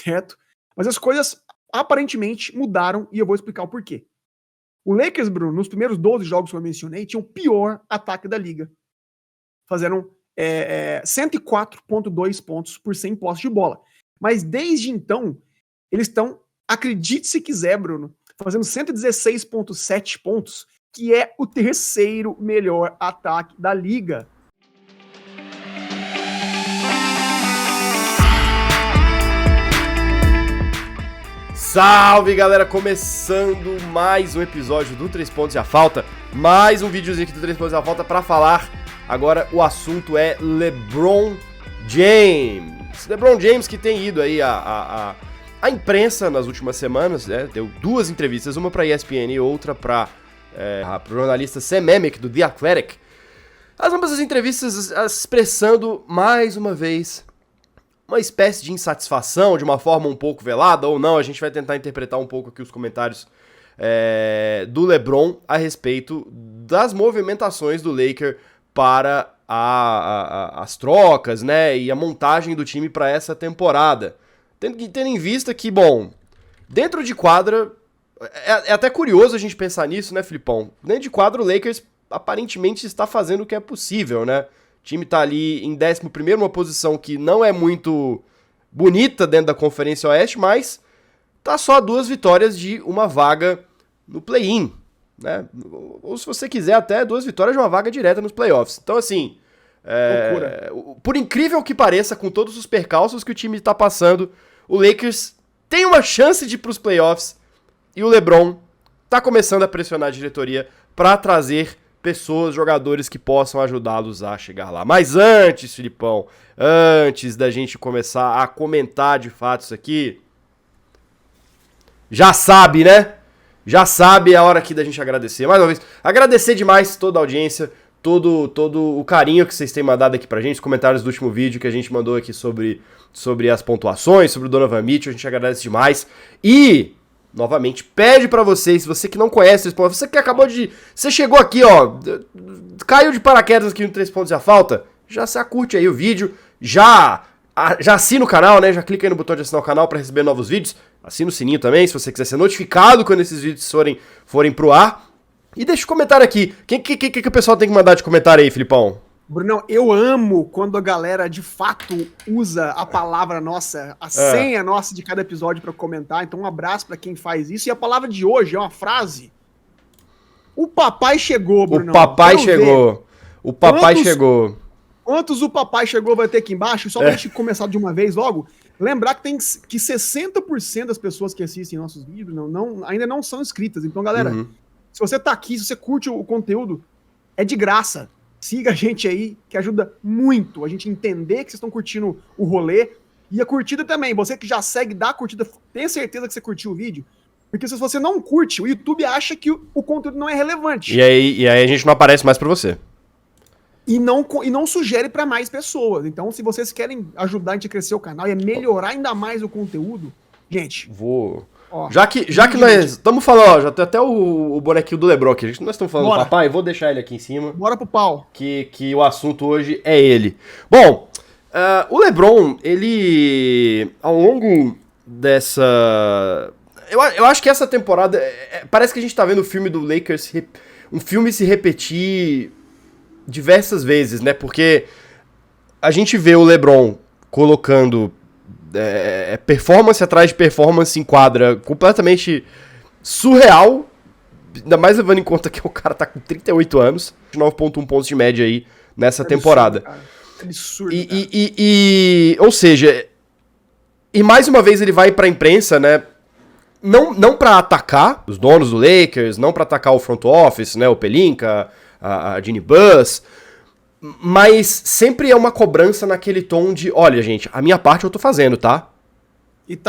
certo? Mas as coisas aparentemente mudaram e eu vou explicar o porquê. O Lakers, Bruno, nos primeiros 12 jogos que eu mencionei, tinha o pior ataque da liga. Fazendo 104,2 pontos por 100 posses de bola. Mas desde então, eles estão, acredite se quiser, Bruno, fazendo 116,7 pontos, que é o terceiro melhor ataque da liga. Salve, galera! Começando mais um episódio do 3 Pontos e a Falta. Mais um videozinho aqui do 3 Pontos e a Falta pra falar. Agora o assunto é LeBron James. LeBron James que tem ido aí a imprensa nas últimas semanas, né? Deu duas entrevistas, uma pra ESPN e outra pro jornalista Sam Amick, do The Athletic. Ambas as entrevistas expressando mais uma vez uma espécie de insatisfação, de uma forma um pouco velada ou não. A gente vai tentar interpretar um pouco aqui os comentários do LeBron a respeito das movimentações do Lakers para as trocas, né, e a montagem do time para essa temporada. Tendo em vista que, bom, dentro de quadra, é até curioso a gente pensar nisso, né, Filipão? Dentro de quadra o Lakers aparentemente está fazendo o que é possível, né? O time tá ali em 11º, uma posição que não é muito bonita dentro da Conferência Oeste, mas tá só a 2 vitórias de uma vaga no play-in, né? Ou se você quiser, até 2 vitórias de uma vaga direta nos playoffs. Então, assim, por incrível que pareça, com todos os percalços que o time tá passando, o Lakers tem uma chance de ir pros playoffs e o LeBron tá começando a pressionar a diretoria pra trazer pessoas, jogadores que possam ajudá-los a chegar lá. Mas antes, Filipão, antes da gente começar a comentar de fato isso aqui, já sabe, né? Já sabe a hora aqui da gente agradecer. Mais uma vez, agradecer demais toda a audiência, todo o carinho que vocês têm mandado aqui pra gente, os comentários do último vídeo que a gente mandou aqui sobre as pontuações, sobre o Donovan Mitchell, a gente agradece demais. E novamente, pede pra vocês, se você que não conhece, você que acabou de... Você chegou aqui, ó, caiu de paraquedas aqui no 3 Pontos e a Falta, já curte aí o vídeo, já assina o canal, né, já clica aí no botão de assinar o canal pra receber novos vídeos, assina o sininho também, se você quiser ser notificado quando esses vídeos forem pro ar, e deixa um comentário aqui. Que o pessoal tem que mandar de comentário aí, Filipão? Brunão, eu amo quando a galera de fato usa a palavra nossa, a senha nossa de cada episódio pra comentar. Então um abraço pra quem faz isso. E a palavra de hoje é uma frase. O papai chegou, Brunão. O papai chegou. O papai chegou. Quantos o papai chegou vai ter aqui embaixo? Só pra gente começar de uma vez logo. Lembrar que tem que 60% das pessoas que assistem nossos vídeos ainda não são inscritas. Então, galera, se você tá aqui, se você curte o conteúdo, é de graça. Siga a gente aí, que ajuda muito a gente entender que vocês estão curtindo o rolê. E a curtida também. Você que já segue, dá a curtida, tenha certeza que você curtiu o vídeo. Porque se você não curte, o YouTube acha que o conteúdo não é relevante. E aí a gente não aparece mais pra você. E não sugere pra mais pessoas. Então, se vocês querem ajudar a gente a crescer o canal e a melhorar ainda mais o conteúdo, gente... Ó, já que nós estamos falando, ó, já tem até o bonequinho do LeBron aqui. Nós estamos falando do papai, vou deixar ele aqui em cima. Bora pro pau. Que o assunto hoje é ele. Bom, o LeBron, ele, ao longo dessa... Eu acho que essa temporada, parece que a gente tá vendo o filme do Lakers, um filme se repetir diversas vezes, né? Porque a gente vê o LeBron colocando... performance atrás de performance em quadra completamente surreal, ainda mais levando em conta que o cara tá com 38 anos, 9,1 pontos de média aí nessa temporada. Absurdo, ou seja, e mais uma vez ele vai pra imprensa, né, não pra atacar os donos do Lakers, não pra atacar o front office, né, o Pelinka, a Jeannie Buss, mas sempre é uma cobrança naquele tom de, olha, gente, a minha parte eu tô fazendo, tá?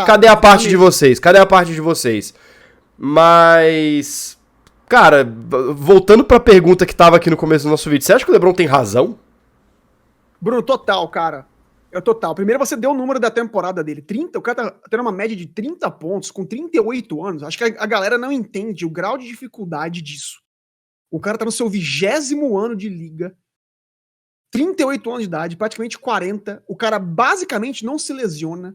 Cadê a parte de vocês? Cadê a parte de vocês? Mas, cara, voltando pra pergunta que tava aqui no começo do nosso vídeo, você acha que o LeBron tem razão? Bruno, total, cara. Total. Primeiro você deu o número da temporada dele. 30, o cara tá tendo uma média de 30 pontos com 38 anos. Acho que a galera não entende o grau de dificuldade disso. O cara tá no seu 20º ano de liga. 38 anos de idade, praticamente 40, o cara basicamente não se lesiona,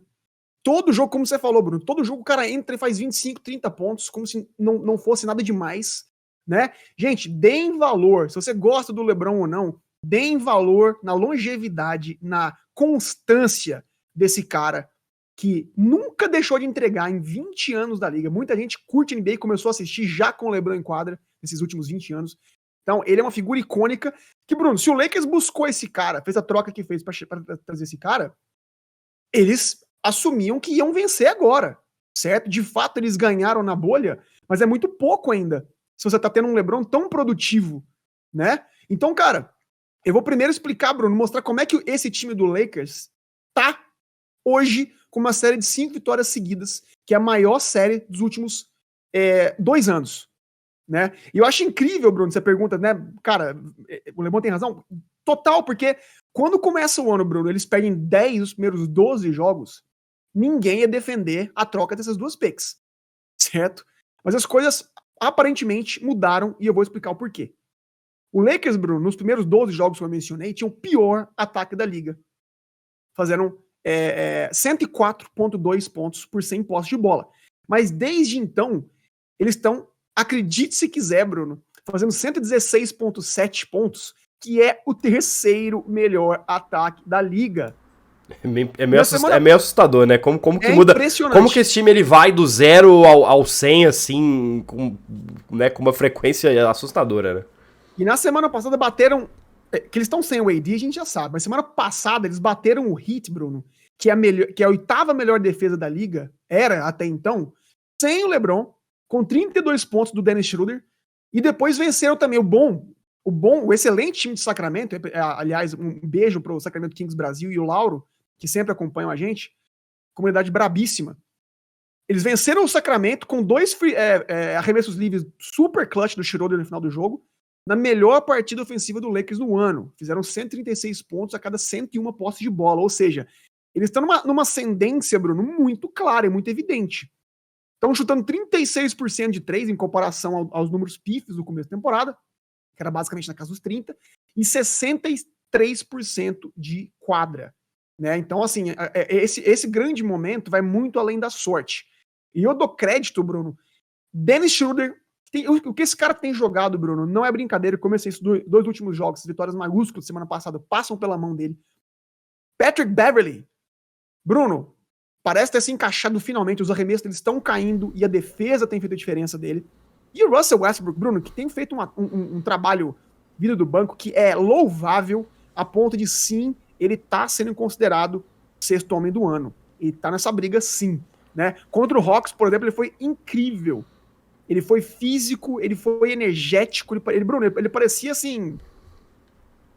todo jogo, como você falou, Bruno, todo jogo o cara entra e faz 25, 30 pontos, como se não fosse nada demais, né? Gente, deem valor, se você gosta do LeBron ou não, deem valor na longevidade, na constância desse cara, que nunca deixou de entregar em 20 anos da liga. Muita gente curte NBA e começou a assistir já com o LeBron em quadra, nesses últimos 20 anos. Então, ele é uma figura icônica, que, Bruno, se o Lakers buscou esse cara, fez a troca que fez pra trazer esse cara, eles assumiam que iam vencer agora, certo? De fato, eles ganharam na bolha, mas é muito pouco ainda, se você tá tendo um LeBron tão produtivo, né? Então, cara, eu vou primeiro explicar, Bruno, mostrar como é que esse time do Lakers tá hoje com uma série de 5 vitórias seguidas, que é a maior série dos últimos 2 anos, né? E eu acho incrível, Bruno, você pergunta, né? Cara, o LeBron tem razão? Total, porque quando começa o ano, Bruno, eles perdem 10 dos primeiros 12 jogos, ninguém ia defender a troca dessas duas picks, certo? Mas as coisas aparentemente mudaram e eu vou explicar o porquê. O Lakers, Bruno, nos primeiros 12 jogos que eu mencionei, tinha o pior ataque da liga. Fizeram 104,2 pontos por 100 posses de bola. Mas desde então, eles estão, acredite se quiser, Bruno, fazendo 116,7 pontos, que é o terceiro melhor ataque da liga. É meio assustador, né? Como que muda? Como que esse time ele vai do 0 ao 100, assim, com uma frequência assustadora, né? E na semana passada bateram... Que eles estão sem o AD, a gente já sabe. Mas semana passada eles bateram o Heat, Bruno, que é a oitava melhor defesa da liga, era até então, sem o LeBron, com 32 pontos do Dennis Schroeder, e depois venceram também o excelente time de Sacramento. Aliás, um beijo pro Sacramento Kings Brasil e o Lauro, que sempre acompanham a gente, comunidade brabíssima. Eles venceram o Sacramento com 2 arremessos livres super clutch do Schroeder no final do jogo, na melhor partida ofensiva do Lakers no ano. Fizeram 136 pontos a cada 101 posses de bola. Ou seja, eles estão numa ascendência, Bruno, muito clara e muito evidente. Estão chutando 36% de 3 em comparação aos números pífios do começo da temporada, que era basicamente na casa dos 30, e 63% de quadra, né? Então, assim, esse grande momento vai muito além da sorte. E eu dou crédito, Bruno, Dennis Schroeder. O que esse cara tem jogado, Bruno, não é brincadeira. Eu comecei isso 2 últimos jogos, as vitórias maiúsculas semana passada, passam pela mão dele. Patrick Beverley, Bruno, parece ter se encaixado finalmente, os arremessos deles estão caindo e a defesa tem feito a diferença dele. E o Russell Westbrook, Bruno, que tem feito um trabalho vindo do banco que é louvável, a ponto de sim, ele tá sendo considerado 6º homem do ano. Ele tá nessa briga sim, né? Contra o Hawks, por exemplo, ele foi incrível. Ele foi físico, ele foi energético, Bruno, ele parecia, assim,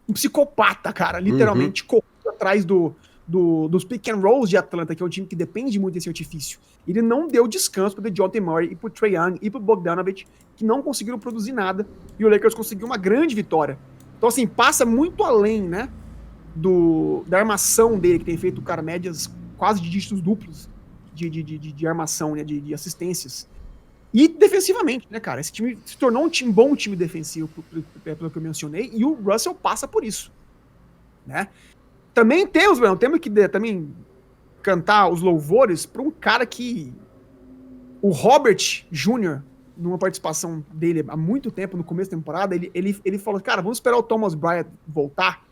um psicopata, cara, literalmente, correndo atrás dos pick and rolls de Atlanta, que é um time que depende muito desse artifício. Ele não deu descanso pro DeJounte Murray e pro Trae Young e pro Bogdanovic, que não conseguiram produzir nada, e o Lakers conseguiu uma grande vitória. Então, assim, passa muito além, né, da armação dele, que tem feito, cara, médias quase de dígitos duplos de armação, né, de assistências. E defensivamente, né, cara? Esse time se tornou um bom time defensivo, pelo que eu mencionei, e o Russell passa por isso, né? Também temos que também cantar os louvores para um cara que o Robert Jr., numa participação dele há muito tempo, no começo da temporada, ele falou, cara, vamos esperar o Thomas Bryant voltar,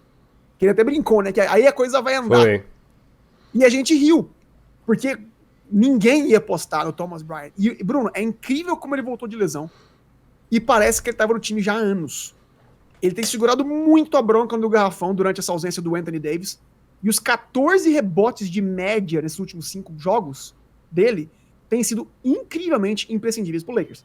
que ele até brincou, né, que aí a coisa vai andar. Foi. E a gente riu, porque ninguém ia apostar no Thomas Bryant. E, Bruno, é incrível como ele voltou de lesão. E parece que ele estava no time já há anos. Ele tem segurado muito a bronca no garrafão durante essa ausência do Anthony Davis. E os 14 rebotes de média nesses últimos 5 jogos dele têm sido incrivelmente imprescindíveis pro Lakers,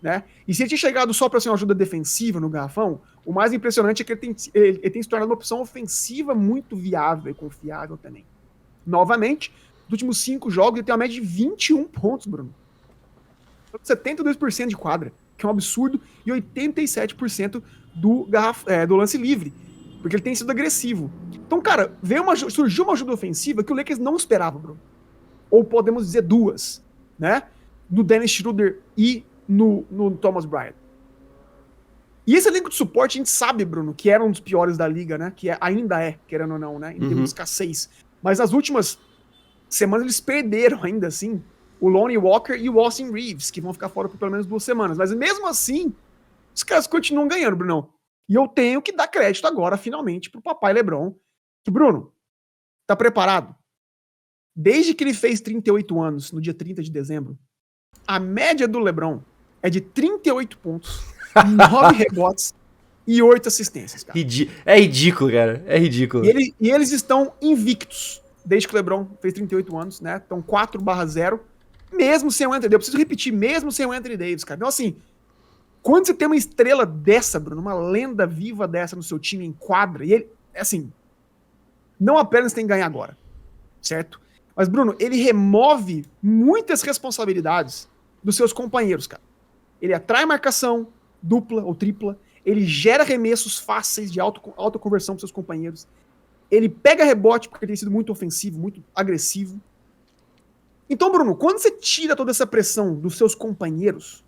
né? E se ele tinha chegado só para ser uma ajuda defensiva no garrafão, o mais impressionante é que ele tem se tornado uma opção ofensiva muito viável e confiável também. Novamente, nos últimos 5 jogos, ele tem uma média de 21 pontos, Bruno. 72% de quadra, que é um absurdo, e 87% do lance livre, porque ele tem sido agressivo. Então, cara, surgiu uma ajuda ofensiva que o Lakers não esperava, Bruno. Ou podemos dizer 2, né? No Dennis Schroeder e no Thomas Bryant. E esse elenco de suporte, a gente sabe, Bruno, que era um dos piores da liga, né? Que ainda é, querendo ou não, né? Em termos de escassez. Mas nas últimas semanas eles perderam ainda assim o Lonnie Walker e o Austin Reeves, que vão ficar fora por pelo menos 2 semanas. Mas mesmo assim, os caras continuam ganhando, Brunão. E eu tenho que dar crédito agora, finalmente, pro papai LeBron. Que, Bruno, tá preparado? Desde que ele fez 38 anos, no dia 30 de dezembro, a média do LeBron é de 38 pontos, 9 rebotes e 8 assistências, cara. É ridículo, cara. É ridículo. E eles estão invictos, desde que o LeBron fez 38 anos, né? Estão 4/0, mesmo sem o Anthony Davis. Eu preciso repetir, mesmo sem o Anthony Davis, cara. Então, assim, quando você tem uma estrela dessa, Bruno, uma lenda viva dessa no seu time em quadra, e ele, assim, não apenas tem que ganhar agora, certo? Mas, Bruno, ele remove muitas responsabilidades dos seus companheiros, cara. Ele atrai marcação, dupla ou tripla, ele gera arremessos fáceis de alta conversão para seus companheiros, ele pega rebote porque ele tem sido muito ofensivo, muito agressivo. Então, Bruno, quando você tira toda essa pressão dos seus companheiros,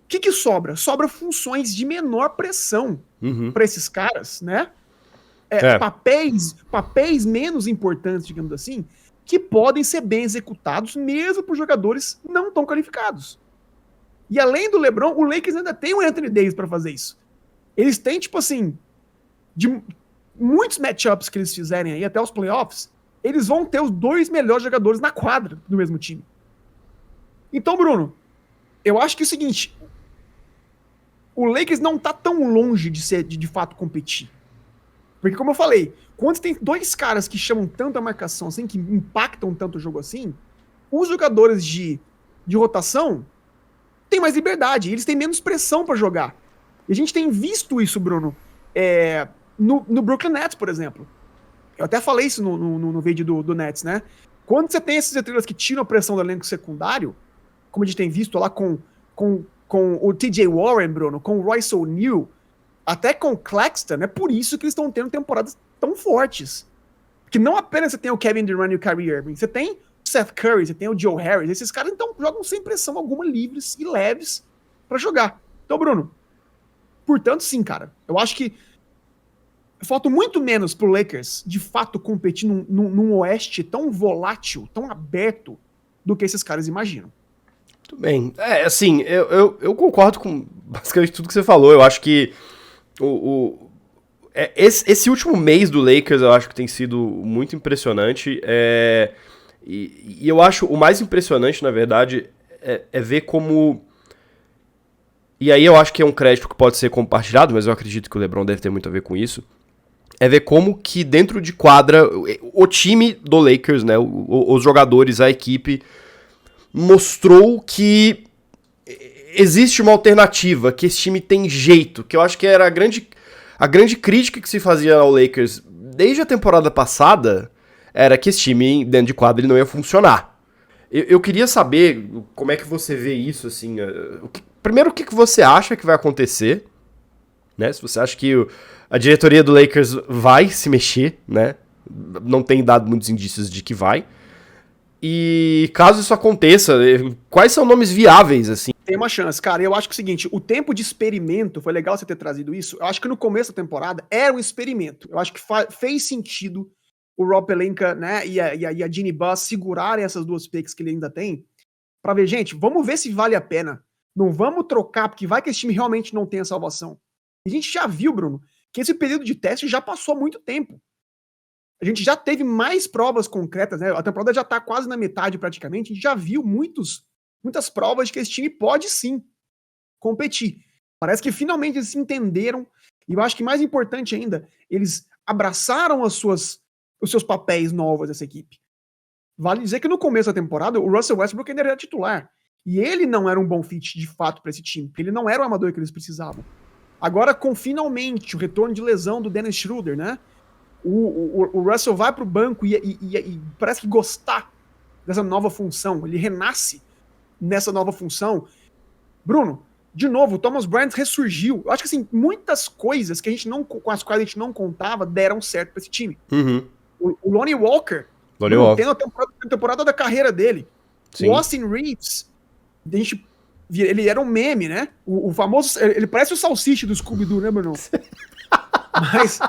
o que sobra? Sobra funções de menor pressão para esses caras, né? Papéis menos importantes, digamos assim, que podem ser bem executados mesmo por jogadores não tão qualificados. E além do LeBron, o Lakers ainda tem o Anthony Davis para fazer isso. Eles têm, tipo assim, de muitos matchups que eles fizerem aí até os playoffs, eles vão ter os 2 melhores jogadores na quadra do mesmo time. Então, Bruno, eu acho que é o seguinte, o Lakers não tá tão longe de fato competir. Porque, como eu falei, quando tem 2 caras que chamam tanta marcação assim, que impactam tanto o jogo assim, os jogadores de rotação têm mais liberdade, eles têm menos pressão pra jogar. E a gente tem visto isso, Bruno, no Brooklyn Nets, por exemplo. Eu até falei isso no vídeo do Nets, né? Quando você tem essas estrelas que tiram a pressão do elenco secundário, como a gente tem visto lá com o TJ Warren, Bruno, com o Royce O'Neal, até com o Claxton, é por isso que eles estão tendo temporadas tão fortes. Porque não apenas você tem o Kevin Durant e o Kyrie Irving, você tem o Seth Curry, você tem o Joe Harris, esses caras então jogam sem pressão alguma, livres e leves pra jogar. Então, Bruno, portanto, sim, cara, eu acho que falta muito menos pro Lakers, de fato, competir num oeste tão volátil, tão aberto, do que esses caras imaginam. Muito bem. Assim, eu concordo com basicamente tudo que você falou. Eu acho que esse último mês do Lakers, eu acho que tem sido muito impressionante. E eu acho o mais impressionante, na verdade, é ver como... E aí eu acho que é um crédito que pode ser compartilhado, mas eu acredito que o LeBron deve ter muito a ver com isso. É ver como que dentro de quadra, o time do Lakers, né, os jogadores, a equipe, mostrou que existe uma alternativa, que esse time tem jeito, que eu acho que era a grande crítica que se fazia ao Lakers desde a temporada passada, era que esse time dentro de quadra ele não ia funcionar. Eu queria saber como é que você vê isso, assim, primeiro o que você acha que vai acontecer, né, se você acha que a diretoria do Lakers vai se mexer, né, não tem dado muitos indícios de que vai. E caso isso aconteça, quais são nomes viáveis, assim? Tem uma chance, cara. Eu acho que é o seguinte, o tempo de experimento, foi legal você ter trazido isso, eu acho que no começo da temporada era um experimento. Eu acho que fez sentido o Rob Pelinka, né, e a Jeannie Buss segurarem essas 2 picks que ele ainda tem, pra ver, gente, vamos ver se vale a pena. Não vamos trocar, porque vai que esse time realmente não tem a salvação. E a gente já viu, Bruno, que esse período de teste já passou há muito tempo. A gente já teve mais provas concretas, né? A temporada já tá quase na metade praticamente, a gente já viu muitas provas de que esse time pode sim competir. Parece que finalmente eles se entenderam, e eu acho que mais importante ainda, eles abraçaram os seus papéis novos dessa equipe. Vale dizer que no começo da temporada, o Russell Westbrook ainda era titular, e ele não era um bom fit de fato para esse time, porque ele não era o armador que eles precisavam. Agora, com finalmente o retorno de lesão do Dennis Schroeder, né? O Russell vai pro banco e parece que gostar dessa nova função. Ele renasce nessa nova função. Bruno, de novo, o Thomas Bryant ressurgiu. Eu acho que assim, muitas coisas com as quais a gente não contava deram certo pra esse time. O Lonnie Walker tendo a temporada da carreira dele. Sim. O Austin Reeves, ele era um meme, né? O famoso... Ele parece o salsicha do Scooby-Doo, né, Bruno? Mas...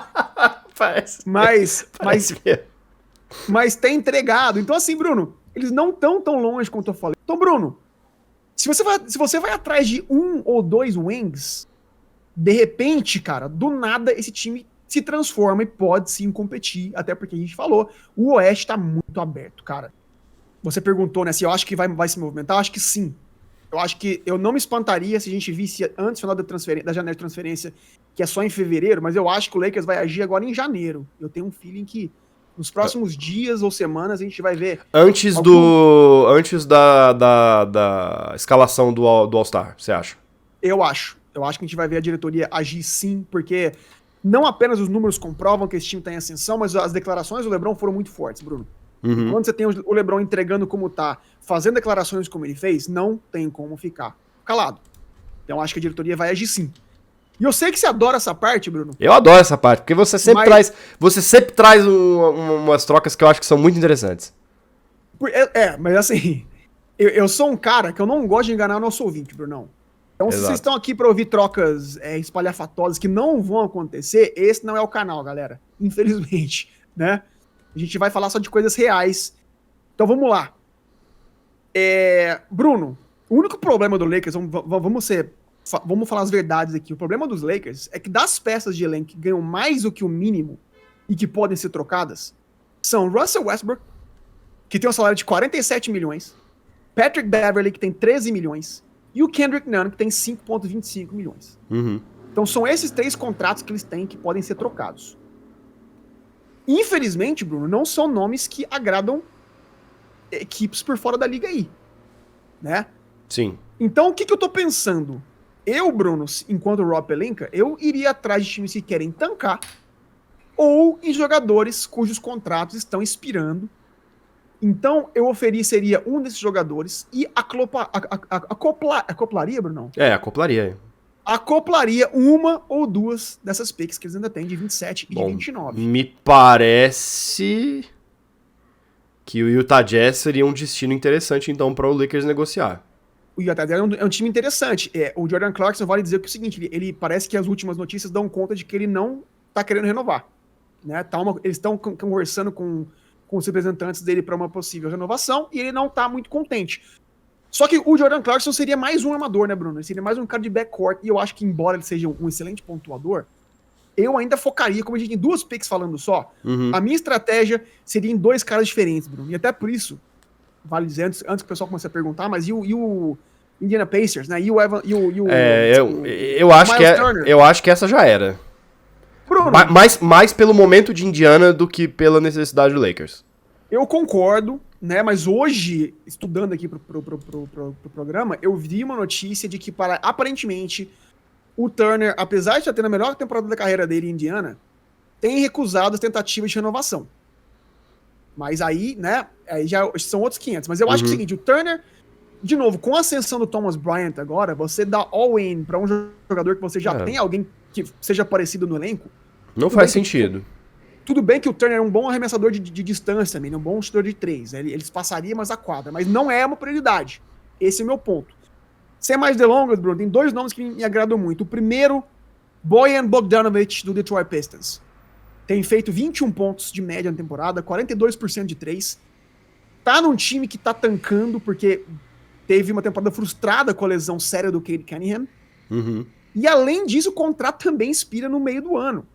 Parece mesmo. mas tem entregado. Então, assim, Bruno, eles não estão tão longe quanto eu falei. Então, Bruno, se você vai atrás de 1 ou 2 wings, de repente, cara, do nada esse time se transforma e pode sim competir, até porque a gente falou, o Oeste tá muito aberto, cara. Você perguntou, né, se eu acho que vai se movimentar, eu acho que sim. Eu acho que eu não me espantaria se a gente visse antes do final da janela de transferência, que é só em fevereiro, mas eu acho que o Lakers vai agir agora em janeiro. Eu tenho um feeling que nos próximos dias ou semanas a gente vai ver... Antes da escalação do All-Star, você acha? Eu acho. Eu acho que a gente vai ver a diretoria agir sim, porque não apenas os números comprovam que esse time tá em ascensão, mas as declarações do LeBron foram muito fortes, Bruno. Uhum. Quando você tem o LeBron entregando como tá, fazendo declarações como ele fez, não tem como ficar calado. Então acho que a diretoria vai agir sim. E eu sei que você adora essa parte, Bruno. Eu adoro essa parte, porque você sempre traz umas trocas que eu acho que são muito interessantes. Mas assim, eu sou um cara que eu não gosto de enganar o nosso ouvinte, Brunão. Então, se vocês estão aqui para ouvir trocas espalhafatosas que não vão acontecer, esse não é o canal, galera. Infelizmente, né? A gente vai falar só de coisas reais. Então, vamos lá. Bruno, o único problema do Lakers, vamos falar as verdades aqui. O problema dos Lakers é que das peças de elenco que ganham mais do que o mínimo e que podem ser trocadas, são Russell Westbrook, que tem um salário de 47 milhões, Patrick Beverley, que tem 13 milhões, e o Kendrick Nunn, que tem 5,25 milhões. Uhum. Então são esses 3 contratos que eles têm que podem ser trocados. Infelizmente, Bruno, não são nomes que agradam equipes por fora da liga aí, né? Sim. Então o que eu tô pensando? Eu, Bruno, enquanto o Rob Pelinka, eu iria atrás de times que querem tancar ou em jogadores cujos contratos estão expirando. Então, eu ofereceria um desses jogadores e acoplaria, Bruno? Acoplaria. Acoplaria uma ou duas dessas picks que eles ainda têm, de 27 e de 29. Me parece que o Utah Jazz seria um destino interessante, então, para o Lakers negociar. O Utah Jazz é um time interessante. O Jordan Clarkson vale dizer que é o seguinte, ele parece que as últimas notícias dão conta de que ele não tá querendo renovar. Né? Eles estão conversando com os representantes dele para uma possível renovação, e ele não tá muito contente. Só que o Jordan Clarkson seria mais um armador, né, Bruno? Ele seria mais um cara de backcourt, e eu acho que, embora ele seja um excelente pontuador, eu ainda focaria, como a gente tem 2 picks falando só, a minha estratégia seria em 2 caras diferentes, Bruno. E até por isso, vale dizer, antes que o pessoal comece a perguntar, mas e o Indiana Pacers, né? E o Evan... Eu acho que essa já era. Bruno, mais pelo momento de Indiana do que pela necessidade do Lakers. Eu concordo, né? Mas hoje, estudando aqui pro programa, eu vi uma notícia de que, aparentemente, o Turner, apesar de estar tendo a melhor temporada da carreira dele em Indiana, tem recusado as tentativas de renovação. Mas aí, né? Aí já são outros 500. Mas eu acho que é o seguinte, o Turner, de novo, com a ascensão do Thomas Bryant agora, você dá all-in pra um jogador que você já tem alguém que seja parecido no elenco. Não faz sentido. Tudo bem que o Turner é um bom arremessador de distância também, é um bom chutador de 3. Eles passariam mais a quadra, mas não é uma prioridade. Esse é o meu ponto. Sem mais delongas, Bruno, tem 2 nomes que me agradam muito. O primeiro, Bojan Bogdanovic, do Detroit Pistons. Tem feito 21 pontos de média na temporada, 42% de 3. Tá num time que tá tancando, porque teve uma temporada frustrada com a lesão séria do Cade Cunningham. E além disso, o contrato também expira no meio do ano.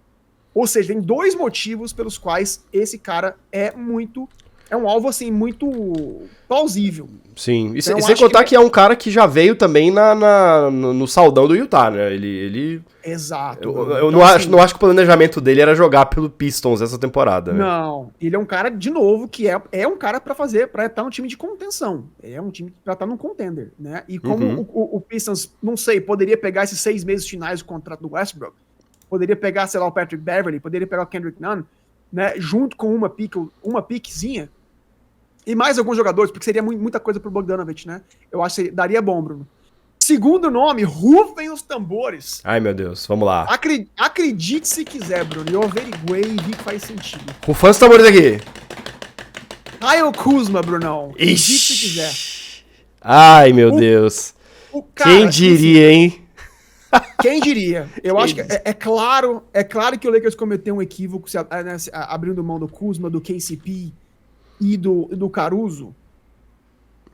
Ou seja, tem 2 motivos pelos quais esse cara é um alvo, assim, muito plausível. Sim, então, e sem contar que é um cara que já veio também no saldão do Utah, né? Ele... Exato. Eu então, não acho que o planejamento dele era jogar pelo Pistons essa temporada, né? Não, ele é um cara, de novo, que é um cara pra estar no time de contenção. É um time pra estar num contender, né? E como o Pistons, não sei, poderia pegar esses 6 meses finais do contrato do Westbrook, poderia pegar, sei lá, o Patrick Beverley, poderia pegar o Kendrick Nunn, né? Junto com uma piquezinha, e mais alguns jogadores, porque seria muita coisa pro Bogdanovic, né? Eu acho que daria bom, Bruno. Segundo nome, rufem os tambores. Ai, meu Deus, vamos lá. Acredite se quiser, Bruno. Eu averiguei e vi que faz sentido. Rufando os tambores aqui. Kyle Kuzma, Brunão. Acredite se quiser. Ai, meu Deus. Quem diria, hein? Quem diria? Eu acho que é claro que o Lakers cometeu um equívoco abrindo mão do Kuzma, do KCP, e do Caruso,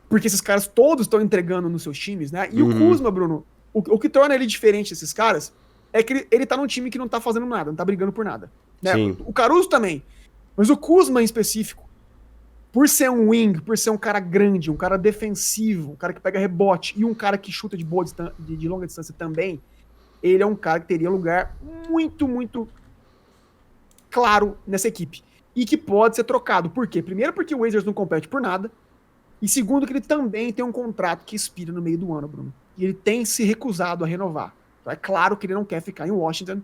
porque esses caras todos estão entregando nos seus times, né? E o Kuzma, Bruno, o que torna ele diferente desses caras é que ele tá num time que não tá fazendo nada, não tá brigando por nada. Né? O Caruso também. Mas o Kuzma em específico, por ser um wing, por ser um cara grande, um cara defensivo, um cara que pega rebote e um cara que chuta de longa distância também, ele é um cara que teria lugar muito, muito claro nessa equipe. E que pode ser trocado. Por quê? Primeiro porque o Wizards não compete por nada. E segundo que ele também tem um contrato que expira no meio do ano, Bruno. E ele tem se recusado a renovar. Então é claro que ele não quer ficar em Washington.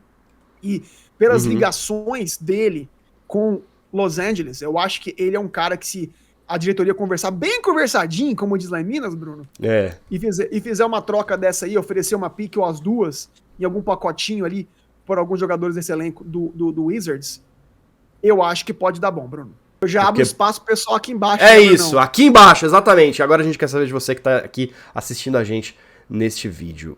E pelas ligações dele com Los Angeles, eu acho que ele é um cara que, se a diretoria conversar bem conversadinho, como diz lá em Minas, Bruno, e fizer uma troca dessa aí, oferecer uma pick ou as duas, em algum pacotinho ali, por alguns jogadores desse elenco do Wizards, eu acho que pode dar bom, Bruno. Eu já abro espaço pro pessoal aqui embaixo. É isso, aqui embaixo, exatamente. Agora a gente quer saber de você que tá aqui assistindo a gente neste vídeo.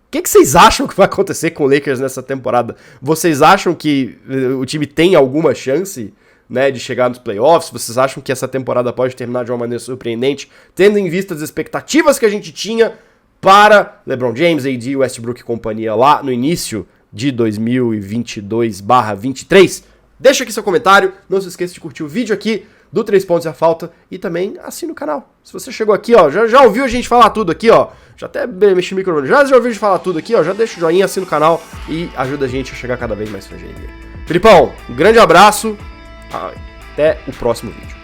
O que vocês acham que vai acontecer com o Lakers nessa temporada? Vocês acham que o time tem alguma chance, né, de chegar nos playoffs? Vocês acham que essa temporada pode terminar de uma maneira surpreendente, tendo em vista as expectativas que a gente tinha para LeBron James, AD, Westbrook e companhia lá no início de 2022/23? Deixa aqui seu comentário, não se esqueça de curtir o vídeo aqui do 3 pontos e a falta e também assina o canal. Se você chegou aqui, ó, já ouviu a gente falar tudo aqui, ó, já até mexi no microfone, já ouviu a gente falar tudo aqui, ó, já deixa o joinha, assina o canal e ajuda a gente a chegar cada vez mais longe. Filipão, um grande abraço, até o próximo vídeo.